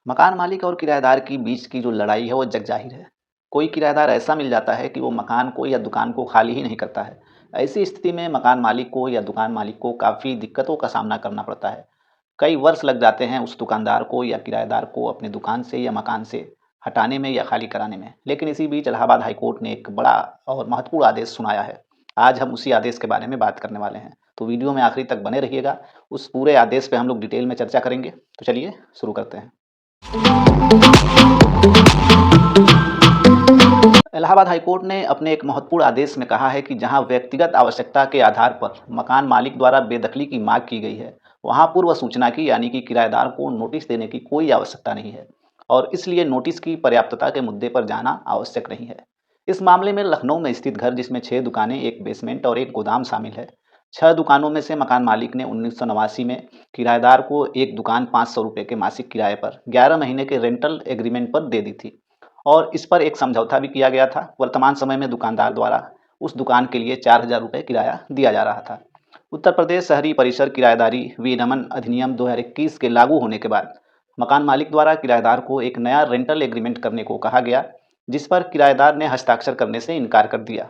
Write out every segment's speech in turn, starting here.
मकान मालिक और किराएदार की बीच की जो लड़ाई है वो जग जाहिर है। कोई किराएदार ऐसा मिल जाता है कि वो मकान को या दुकान को खाली ही नहीं करता है। ऐसी स्थिति में मकान मालिक को या दुकान मालिक को काफ़ी दिक्कतों का सामना करना पड़ता है। कई वर्ष लग जाते हैं उस दुकानदार को या किराएदार को अपने दुकान से या मकान से हटाने में या खाली कराने में। लेकिन इसी बीच इलाहाबाद हाई कोर्ट ने एक बड़ा और महत्वपूर्ण आदेश सुनाया है। आज हम उसी आदेश के बारे में बात करने वाले हैं। तो वीडियो में आखिरी तक बने रहिएगा। उस पूरे आदेश पे हम लोग डिटेल में चर्चा करेंगे। तो चलिए शुरू करते हैं। इलाहाबाद हाईकोर्ट ने अपने एक महत्वपूर्ण आदेश में कहा है कि जहां व्यक्तिगत आवश्यकता के आधार पर मकान मालिक द्वारा बेदखली की मांग की गई है, वहां पूर्व सूचना की यानी कि किराएदार को नोटिस देने की कोई आवश्यकता नहीं है और इसलिए नोटिस की पर्याप्तता के मुद्दे पर जाना आवश्यक नहीं है। इस मामले में लखनऊ में स्थित घर, जिसमें 6 दुकानें, एक बेसमेंट और एक गोदाम शामिल है। 6 दुकानों में से मकान मालिक ने 1989 में किराएदार को एक दुकान 500 रुपये के मासिक किराए पर 11 महीने के रेंटल एग्रीमेंट पर दे दी थी और इस पर एक समझौता भी किया गया था। वर्तमान समय में दुकानदार द्वारा उस दुकान के लिए 4,000 रुपये किराया दिया जा रहा था। उत्तर प्रदेश शहरी परिसर किराएदारी विनियमन अधिनियम 2021 के लागू होने के बाद मकान मालिक द्वारा किराएदार को एक नया रेंटल एग्रीमेंट करने को कहा गया, जिस पर किराएदार ने हस्ताक्षर करने से इनकार कर दिया,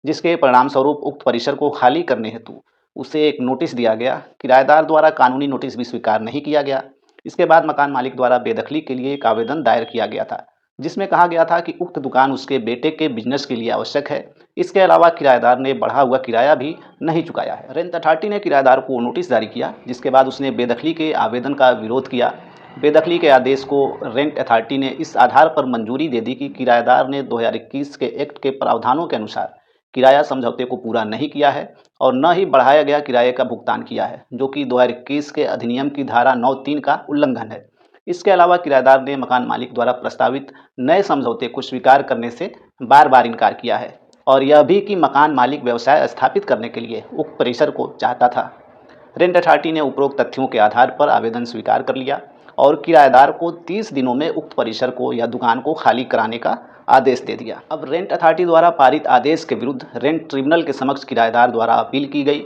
जिसके परिणामस्वरूप उक्त परिसर को खाली करने हेतु उसे एक नोटिस दिया गया। किराएदार द्वारा कानूनी नोटिस भी स्वीकार नहीं किया गया। इसके बाद मकान मालिक द्वारा बेदखली के लिए एक आवेदन दायर किया गया था, जिसमें कहा गया था कि उक्त दुकान उसके बेटे के बिजनेस के लिए आवश्यक है। इसके अलावा किराएदार ने बढ़ा हुआ किराया भी नहीं चुकाया है। रेंट अथॉरिटी ने किराएदार को नोटिस जारी किया, जिसके बाद उसने बेदखली के आवेदन का विरोध किया। बेदखली के आदेश को रेंट अथॉरिटी ने इस आधार पर मंजूरी दे दी कि किराएदार ने 2021 के एक्ट के प्रावधानों के अनुसार किराया समझौते को पूरा नहीं किया है और न ही बढ़ाया गया किराए का भुगतान किया है, जो कि 2021 के अधिनियम की धारा 9(3) का उल्लंघन है। इसके अलावा किराएदार ने मकान मालिक द्वारा प्रस्तावित नए समझौते को स्वीकार करने से बार बार इनकार किया है और यह भी कि मकान मालिक व्यवसाय स्थापित करने के लिए उक्त परिसर को चाहता था। रेंट अथॉरिटी ने उपरोक्त तथ्यों के आधार पर आवेदन स्वीकार कर लिया और किराएदार को 30 दिनों में उक्त परिसर को या दुकान को खाली कराने का आदेश दे दिया। अब रेंट अथॉरिटी द्वारा पारित आदेश के विरुद्ध रेंट ट्रिब्यूनल के समक्ष किराएदार द्वारा अपील की गई।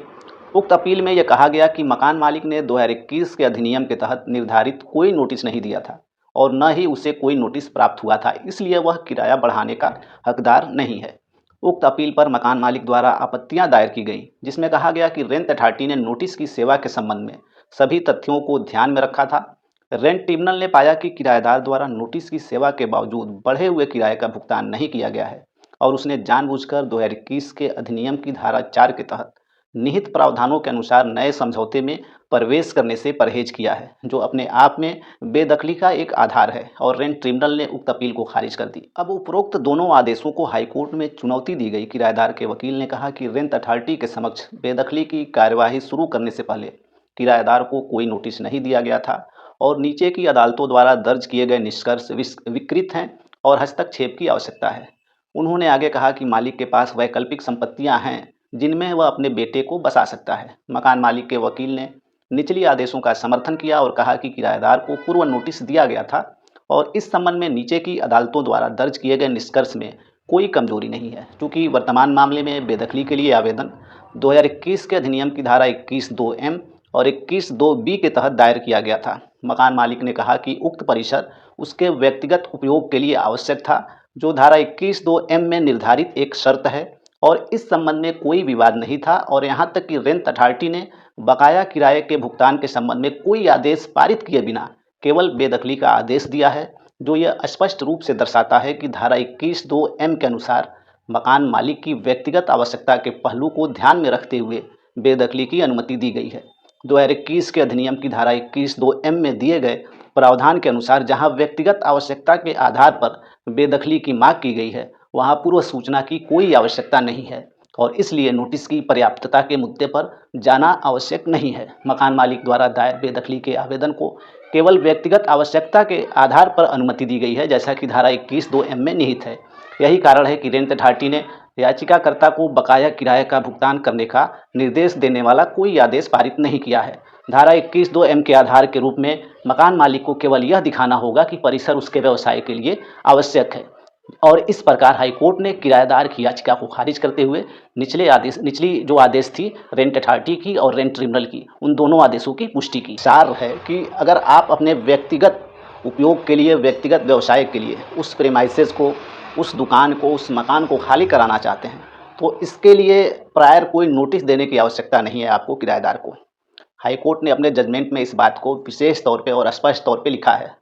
उक्त अपील में यह कहा गया कि मकान मालिक ने 2021 के अधिनियम के तहत निर्धारित कोई नोटिस नहीं दिया था और न ही उसे कोई नोटिस प्राप्त हुआ था, इसलिए वह किराया बढ़ाने का हकदार नहीं है। उक्त अपील पर मकान मालिक द्वारा आपत्तियां दायर की गईं, जिसमें कहा गया कि रेंट अथॉरिटी ने नोटिस की सेवा के संबंध में सभी तथ्यों को ध्यान में रखा था। रेंट ट्रिब्यूनल ने पाया कि किराएदार द्वारा नोटिस की सेवा के बावजूद बढ़े हुए किराए का भुगतान नहीं किया गया है और उसने जानबूझकर 2021 के अधिनियम की धारा 4 के तहत निहित प्रावधानों के अनुसार नए समझौते में प्रवेश करने से परहेज किया है, जो अपने आप में बेदखली का एक आधार है और रेंट ट्रिब्यूनल ने उक्त अपील को खारिज कर दी। अब उपरोक्त दोनों आदेशों को हाईकोर्ट में चुनौती दी गई। किराएदार के वकील ने कहा कि रेंट अथॉरिटी के समक्ष बेदखली की कार्यवाही शुरू करने से पहले किराएदार को कोई नोटिस नहीं दिया गया था और नीचे की अदालतों द्वारा दर्ज किए गए निष्कर्ष विकृत हैं और हस्तक्षेप की आवश्यकता है। उन्होंने आगे कहा कि मालिक के पास वैकल्पिक संपत्तियां हैं जिनमें वह अपने बेटे को बसा सकता है। मकान मालिक के वकील ने निचली आदेशों का समर्थन किया और कहा कि किराएदार को पूर्व नोटिस दिया गया था और इस संबंध में नीचे की अदालतों द्वारा दर्ज किए गए निष्कर्ष में कोई कमजोरी नहीं है, क्योंकि वर्तमान मामले में बेदखली के लिए आवेदन 2021 के अधिनियम की धारा 21(2)(m) और 21(2)(b) के तहत दायर किया गया था। मकान मालिक ने कहा कि उक्त परिसर उसके व्यक्तिगत उपयोग के लिए आवश्यक था, जो धारा 21(2)(m) में निर्धारित एक शर्त है और इस संबंध में कोई विवाद नहीं था और यहाँ तक कि रेंट अथॉरिटी ने बकाया किराए के भुगतान के संबंध में कोई आदेश पारित किए बिना केवल बेदखली का आदेश दिया है, जो यह स्पष्ट रूप से दर्शाता है कि धारा 21(2)(m) के अनुसार मकान मालिक की व्यक्तिगत आवश्यकता के पहलू को ध्यान में रखते हुए बेदखली की अनुमति दी गई है। 2021 के अधिनियम की धारा 21(2)(m) में दिए गए प्रावधान के अनुसार जहां व्यक्तिगत आवश्यकता के आधार पर बेदखली की मांग की गई है, वहां पूर्व सूचना की कोई आवश्यकता नहीं है और इसलिए नोटिस की पर्याप्तता के मुद्दे पर जाना आवश्यक नहीं है। मकान मालिक द्वारा दायर बेदखली के आवेदन को केवल व्यक्तिगत आवश्यकता के आधार पर अनुमति दी गई है, जैसा कि धारा 21(2)(m) में निहित है। यही कारण है कि रेंट अथॉरिटी ने याचिकाकर्ता को बकाया किराए का भुगतान करने का निर्देश देने वाला कोई आदेश पारित नहीं किया है। धारा 21(2)(m) के आधार के रूप में मकान मालिक को केवल यह दिखाना होगा कि परिसर उसके व्यवसाय के लिए आवश्यक है और इस प्रकार हाईकोर्ट ने किराएदार की याचिका को खारिज करते हुए निचली जो आदेश थी रेंट अथॉरिटी की और रेंट ट्रिब्यूनल की, उन दोनों आदेशों की पुष्टि की। सार है कि अगर आप अपने व्यक्तिगत उपयोग के लिए, व्यक्तिगत व्यवसाय के लिए उस प्रेमाइसेस को, उस दुकान को, उस मकान को खाली कराना चाहते हैं, तो इसके लिए प्रायर कोई नोटिस देने की आवश्यकता नहीं है आपको किराएदार को। हाई कोर्ट ने अपने जजमेंट में इस बात को विशेष तौर पे और स्पष्ट तौर पे लिखा है